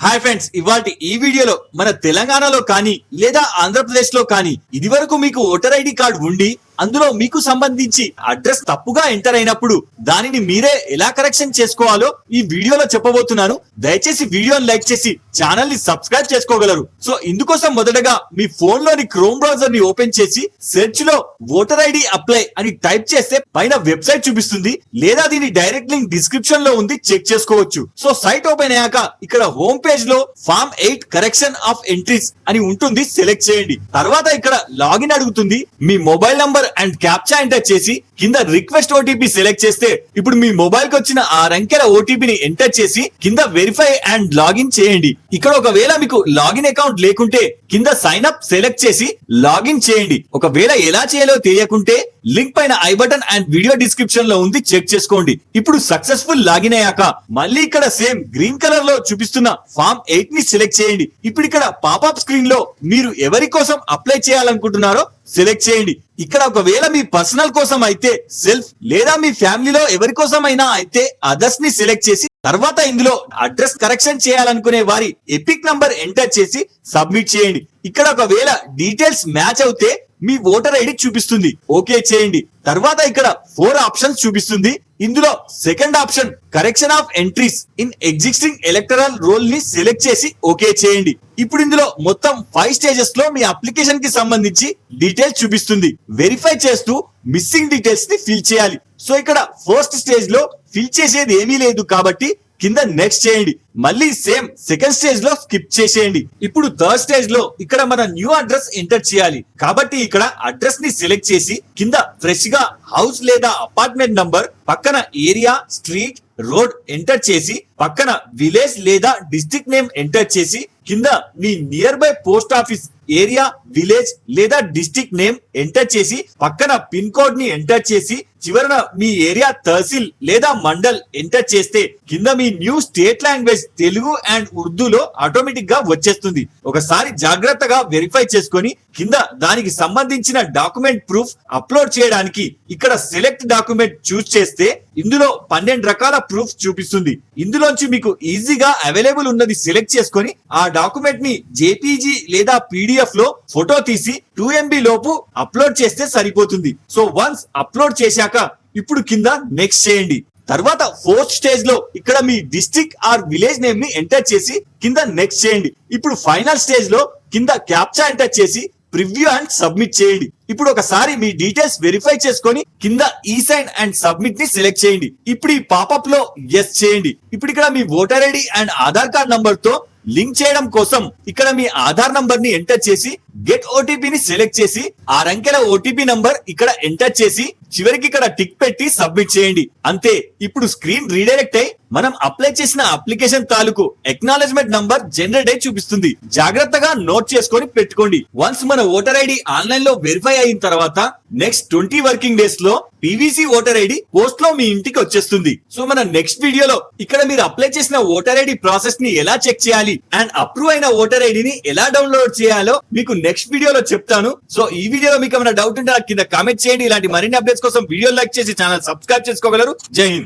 Hi friends, ఇవాల్టి ఈ వీడియోలో మన తెలంగాణలో కానీ లేదా ఆంధ్రప్రదేశ్ లో కానీ ఇదివరకు మీకు ఓటర్ ఐడి కార్డు ఉండి అందులో మీకు సంబంధించి అడ్రస్ తప్పుగా ఎంటర్ అయినప్పుడు దానిని మీరే ఎలా కరెక్షన్ చేసుకోవాలో ఈ వీడియోలో చెప్పబోతున్నాను. దయచేసి వీడియోని లైక్ చేసి ఛానల్ ని సబ్స్క్రైబ్ చేసుకోగలరు. సో ఇందుకోసం మొదటగా మీ ఫోన్ లోని క్రోమ్ బ్రౌజర్ ని ఓపెన్ చేసి సెర్చ్ లో ఓటర్ ఐడి అప్లై అని టైప్ చేస్తే పైన వెబ్సైట్ చూపిస్తుంది, లేదా దీని డైరెక్ట్ లింక్ డిస్క్రిప్షన్ లో ఉంది, చెక్ చేసుకోవచ్చు. సో సైట్ ఓపెన్ అయ్యాక ఇక్కడ హోమ్ పేజ్ లో ఫార్మ్ 8 కరెక్షన్ ఆఫ్ ఎంట్రీస్ అని ఉంటుంది, సెలెక్ట్ చేయండి. తర్వాత ఇక్కడ లాగిన్ అడుగుతుంది. మీ mobile number and captcha enter చేసి కింద రిక్వెస్ట్ ఓటీపీ సెలెక్ట్ చేస్తే ఇప్పుడు మీ మొబైల్ కి వచ్చిన 6 అంకెల ఓటీపీని ఎంటర్ చేసి కింద వెరిఫై అండ్ లాగిన్ చేయండి. ఇక్కడ ఒకవేళ మీకు లాగిన్ అకౌంట్ లేకుంటే కింద సైన్ అప్ సెలెక్ట్ చేసి లాగిన్ చేయండి. ఒకవేళ ఎలా చేయాలో తెలియకుంటే లింక్ పైన I button and video description లో ఉంది, చెక్ చేసుకోండి. ఇప్పుడు సక్సెస్ఫుల్ లాగిన్ అయ్యాక మళ్ళీ ఇక్కడ సేమ్ గ్రీన్ కలర్ లో చూపిస్తున్న ఫార్మ్ 8 ని సెలెక్ట్ చేయండి. ఇప్పుడు ఇక్కడ పాపప్ స్క్రీన్ లో మీరు ఎవరి కోసం అప్లై చేయాలనుకుంటున్నారో సెలెక్ట్ చేయండి. ఇక్కడ ఒకవేళ మీ పర్సనల్ కోసం అయితే సెల్ఫ్, లేదా మీ ఫ్యామిలీలో ఎవరి కోసమైనా అయితే అదర్స్ ని సెలెక్ట్ చేసి తర్వాత ఇందులో అడ్రస్ కరెక్షన్ చేయాలనుకునే వారి ఎపిక్ నంబర్ ఎంటర్ చేసి సబ్మిట్ చేయండి. ఇక్కడ ఒకవేళ డీటెయిల్స్ మ్యాచ్ అవుతే మీ ఓటర్ ఐడి చూపిస్తుంది, ఓకే చేయండి. తర్వాత ఇక్కడ 4 ఆప్షన్స్ చూపిస్తుంది. ఇందులో second option correction of entries in existing electoral roll ని సెలెక్ట్ చేసి ఓకే చేయండి. ఇప్పుడు ఇందులో మొత్తం 5 స్టేజెస్ లో మీ అప్లికేషన్ కి సంబంధించి డీటెయిల్స్ చూపిస్తుంది. వెరిఫై చేస్తూ మిస్సింగ్ డీటెయిల్స్ ని ఫిల్ చేయాలి. సో ఇక్కడ ఫస్ట్ స్టేజ్ లో ఫిల్ చేసేది ఏమీ లేదు కాబట్టి కింద నెక్స్ట్ చేయండి. మళ్ళీ సేమ్ సెకండ్ స్టేజ్ లో స్కిప్ చేసేయండి. ఇప్పుడు థర్డ్ స్టేజ్ లో ఇక్కడ మన న్యూ అడ్రస్ ఎంటర్ చేయాలి కాబట్టి ఇక్కడ అడ్రస్ ని సెలెక్ట్ చేసి కింద ఫ్రెష్ గా హౌస్ లేదా అపార్ట్మెంట్ నంబర్, పక్కన ఏరియా, స్ట్రీట్, రోడ్ ఎంటర్ చేసి పక్కన విలేజ్ లేదా డిస్ట్రిక్ట్ నేమ్ ఎంటర్ చేసి కింద మీ nearby post office, area, village లేదా డిస్ట్రిక్ట్ నేమ్ ఎంటర్ చేసి పక్కన పిన్ కోడ్ ని ఎంటర్ చేసి చివరన మీ ఏరియా తహసీల్ లేదా మండల్ ఎంటర్ చేస్తే కింద మీ new state language Telugu and ఉర్దూలో ఆటోమేటిక్ గా వచ్చేస్తుంది. ఒకసారి జాగ్రత్తగా వెరిఫై చేసుకొని కింద దానికి సంబంధించిన డాక్యుమెంట్ ప్రూఫ్ అప్లోడ్ చేయడానికి ఇక్కడ సెలెక్ట్ డాక్యుమెంట్ చూస్ చేస్తే ఇందులో 12 రకాల ప్రూఫ్ చూపిస్తుంది. ఇందులోంచి మీకు ఈజీగా అవైలబుల్ ఉన్నది సెలెక్ట్ చేసుకొని ఆ డాక్యుమెంట్ ని జేపీజీ లేదా పీడిఎఫ్ లో ఫోటో తీసి 2 MB లోపు అప్లోడ్ చేస్తే సరిపోతుంది. సో వన్స్ అప్లోడ్ చేశాక ఇప్పుడు కింద నెక్స్ట్ చేయండి. తర్వాత ఫోర్త్ స్టేజ్ లో ఇక్కడ మీ డిస్ట్రిక్ట్ ఆర్ విలేజ్ నేమ్ ని ఎంటర్ చేసి కింద నెక్స్ట్ చేయండి. ఇప్పుడు ఫైనల్ స్టేజ్ లో కింద క్యాప్చా ఎంటర్ చేసి ప్రివ్యూ అండ్ సబ్మిట్ చేయండి. ఇప్పుడు ఒకసారి మీ డీటెయిల్స్ వెరిఫై చేసుకొని కింద ఈ సైన్ అండ్ సబ్మిట్ ని సెలెక్ట్ చేయండి. ఇప్పుడు ఈ పాపప్ లో ఎస్ చేయండి. ఇప్పుడు ఇక్కడ మీ voter ID and Aadhaar card number తో లింక్ చేయడం కోసం ఇక్కడ మీ ఆధార్ నంబర్ ని ఎంటర్ చేసి గెట్ ఓటీపీ ని సెలెక్ట్ చేసి 6 అంకెల ఓటీపీ నంబర్ ఇక్కడ ఎంటర్ చేసి చివరికి ఇక్కడ టిక్ పెట్టి సబ్మిట్ చేయండి. అంతే, ఇప్పుడు స్క్రీన్ రీడైరెక్ట్ అయి మనం అప్లై చేసిన అప్లికేషన్ తాలూకు ఎక్నాలెడ్జ్మెంట్ నంబర్ జనరేట్ అయి చూపిస్తుంది. జాగ్రత్తగా నోట్ చేసుకొని పెట్టుకోండి. వన్స్ మన ఓటర్ ఐడి ఆన్లైన్ లో వెరిఫై అయిన తర్వాత నెక్స్ట్ 20 వర్కింగ్ డేస్ లో పీవీసీ ఓటర్ ఐడి పోస్ట్ లో మీ ఇంటికి వచ్చేస్తుంది. సో మన నెక్స్ట్ వీడియోలో ఇక్కడ మీరు అప్లై చేసిన ఓటర్ ఐడి ప్రాసెస్ ని ఎలా చెక్ చేయాలి అండ్ అప్రూవ్ అయిన ఓటర్ ఐడిని ఎలా డౌన్లోడ్ చేయాలో మీకు నెక్స్ట్ వీడియోలో చెప్తాను. సో ఈ వీడియోలో మీకు ఏమైనా డౌట్ ఉంటే కింద కామెంట్ చేయండి. ఇలాంటి మరిన్ని అప్డేట్స్ కోసం వీడియో లైక్ చేసి ఛానల్ సబ్స్క్రైబ్ చేసుకోగలరు. జై హింద్.